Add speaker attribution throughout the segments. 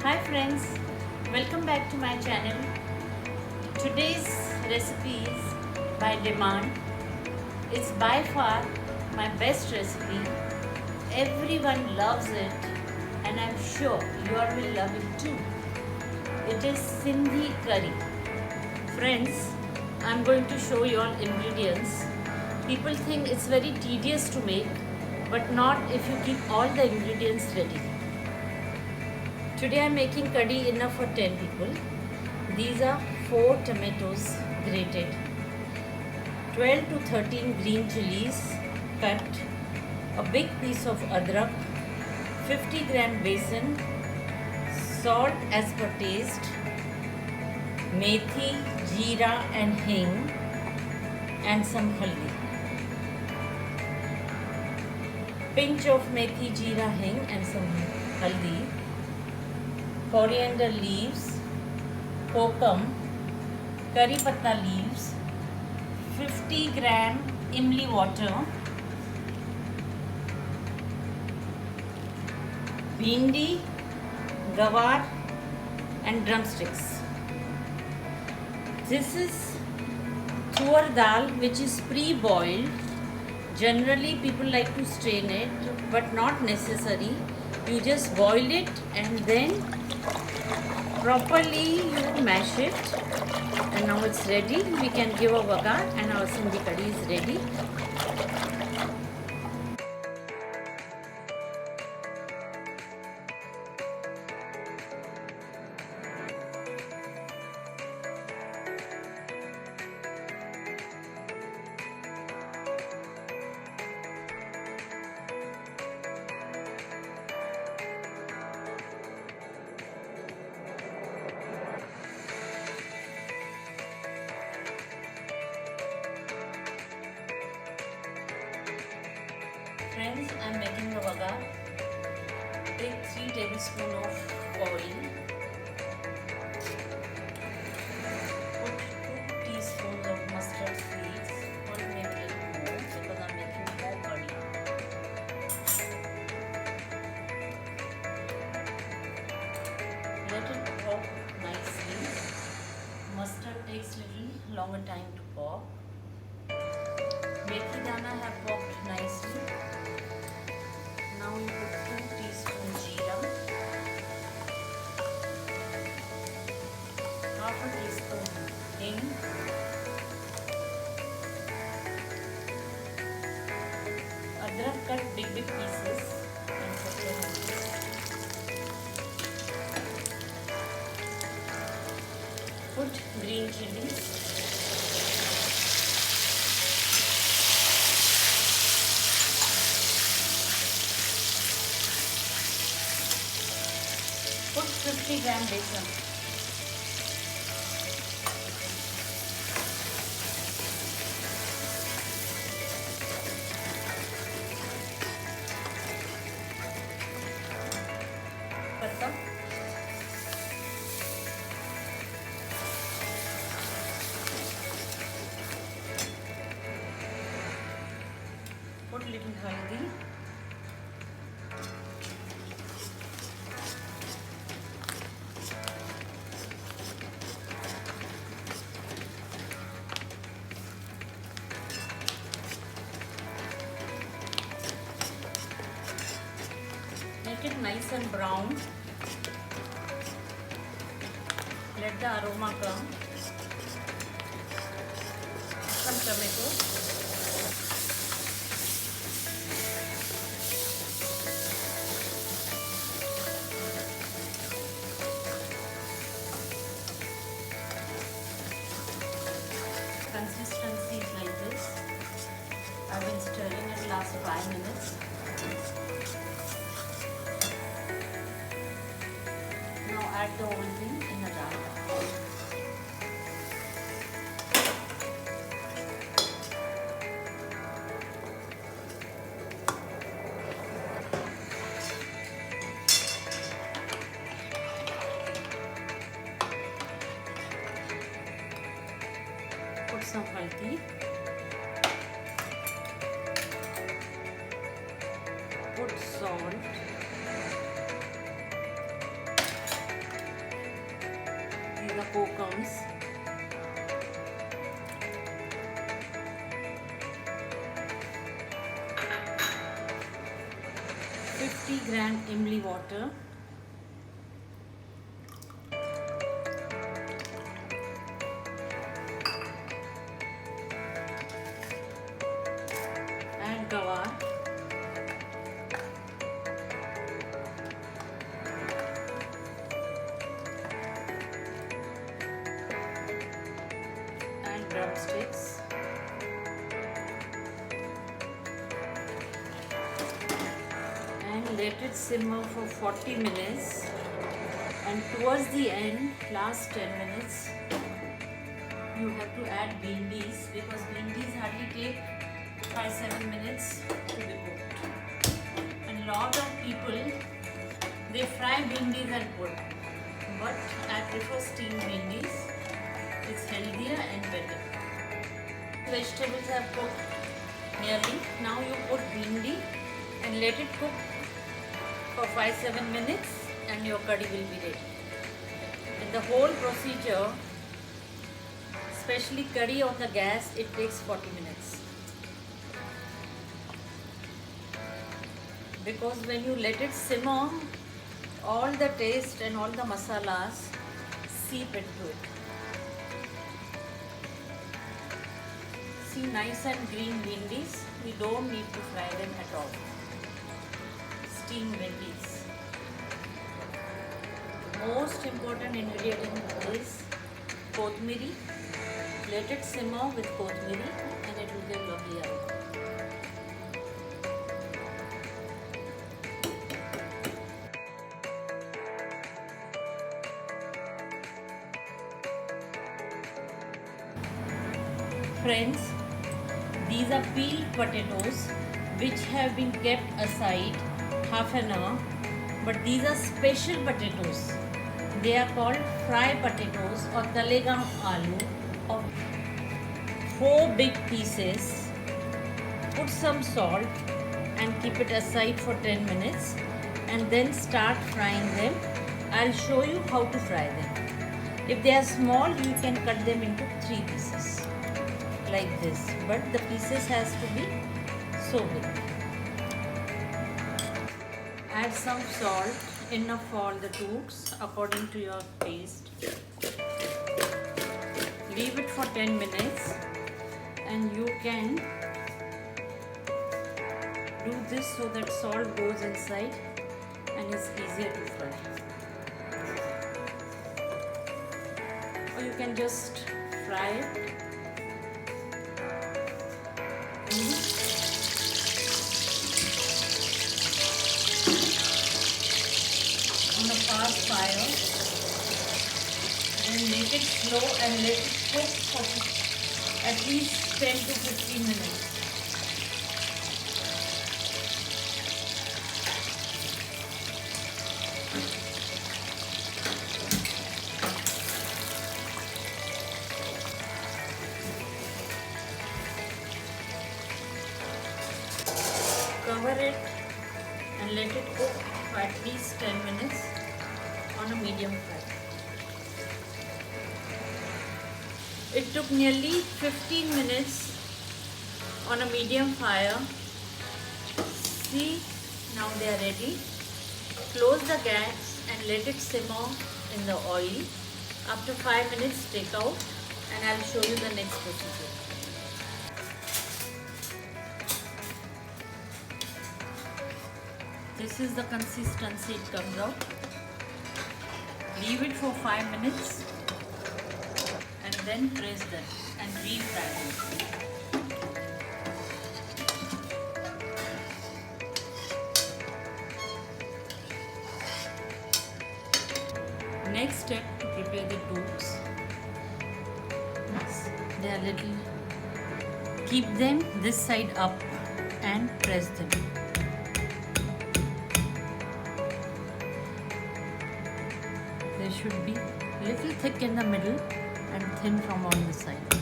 Speaker 1: Hi friends, welcome back to my channel. Today's recipe is by demand. It's by far my best recipe. Everyone loves it and I'm sure you all will love it too. It is Sindhi curry. Friends, I'm going to show you all ingredients. People think it's very tedious to make, but not if you keep all the ingredients ready. Today I'm making curry enough for 10 people. These are 4 tomatoes grated, 12 to 13 green chilies cut, a big piece of adrak, 50 gram besan, salt as per taste, methi, jeera and hing, and some haldi. Pinch of methi, jeera, hing and some haldi. Coriander leaves, kokum, curry patta leaves, 50 gram imli water, bhindi, gawar and drumsticks. This is tur dal which is pre-boiled. Generally people like to strain it, but not necessary. You just boil it and then properly you mash it, and now it's ready. We can give a vagar and our Sindhi curry is ready. Friends, I am making the vagar. Take 3 tablespoons of oil. Put 2 teaspoons of mustard seeds, or maybe a little more because I am making more curry. Let it pop nicely. Mustard takes little longer time to pop. Methi dana have popped nicely. Now you put 2 teaspoons jeera, half a teaspoon hing, adrak cut big pieces and put it on this. Put green chilies. Put 50 gram besan. Patta. Put little haldi. Make it nice and brown. Let the aroma come. Some tomato. Consistency is like this. I've been stirring it last 5 minutes. Now add the whole thing in a dal. Put some haldi. Put salt. the coke comes. gram imli water, add gawar, add drumsticks, and let it simmer for 40 minutes, and towards the end, last 10 minutes, you have to add bhindis because bhindis hardly take 5-7 minutes to be cooked. And lot of people, they fry bhindis and put, but I prefer steamed bhindis. It's healthier and better. Vegetables are cooked nearly. Now you put bhindi and let it cook for 5-7 minutes and your curry will be ready. And the whole procedure, especially curry on the gas, it takes 40 minutes. Because when you let it simmer, all the taste and all the masalas seep into it. See, nice and green bhindis, we don't need to fry them at all. Steamed bhindis. Most important ingredient is kothmiri. Let it simmer with kothmiri and it will give lovely aroma. Friends, these are peeled potatoes which have been kept aside half an hour, but these are special potatoes. They are called fry potatoes or talegam aloo of 4 big pieces. Put some salt and keep it aside for 10 minutes and then start frying them. I'll show you how to fry them. If they are small, you can cut them into 3 pieces like this, but the pieces has to be so big. Add some salt, enough for all the toots according to your taste. Leave it for 10 minutes and you can do this so that salt goes inside and is easier to fry. Or you can just fry it on a fast fire, and make it slow and let it cook for at least 10 to 15 minutes. Cover it and let it cook for at least 10 minutes on a medium fry. It took nearly 15 minutes on a medium fire. See, now they are ready. Close the gas and let it simmer in the oil. After 5 minutes, take out and I'll show you the next procedure. This is the consistency it comes out. Leave it for 5 minutes and then press them and refry them. Next step to prepare the toots. They are little. Keep them this side up and press them. They should be little thick in the middle and thin from all the sides.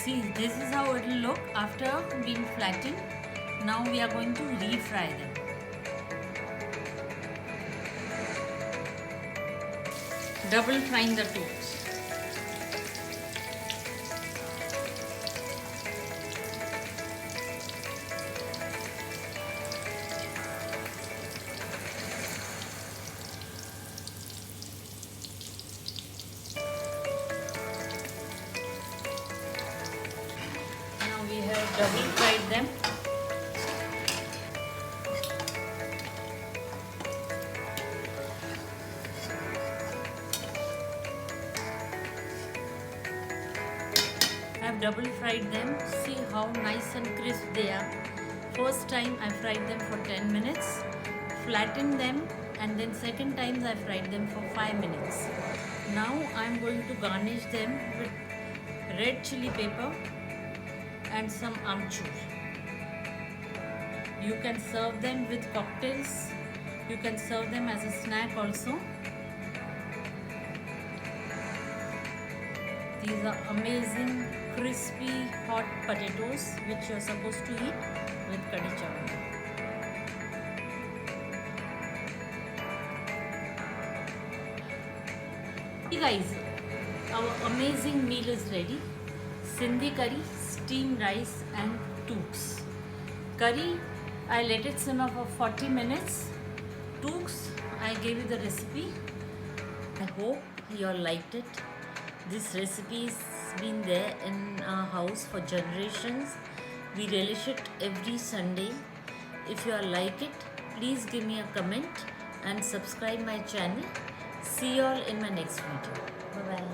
Speaker 1: See, this is how it will look after being flattened. Now we are going to refry them. Double frying the toast. Now we have double fried them. I have double fried them. See how nice and crisp they are. First time I fried them for 10 minutes, flattened them, and then second time I fried them for 5 minutes. Now I am going to garnish them with red chili pepper and some amchur. You can serve them with cocktails. You can serve them as a snack also. These are amazing, crispy, hot potatoes which you are supposed to eat with kadhi chawal. Hey guys, our amazing meal is ready. Sindhi curry, steamed rice and tooks. Curry, I let it simmer for 40 minutes. Tooks, I gave you the recipe. I hope you all liked it. This recipe has been there in our house for generations. We relish it every Sunday. If you all like it, please give me a comment and subscribe my channel. See you all in my next video. Bye bye.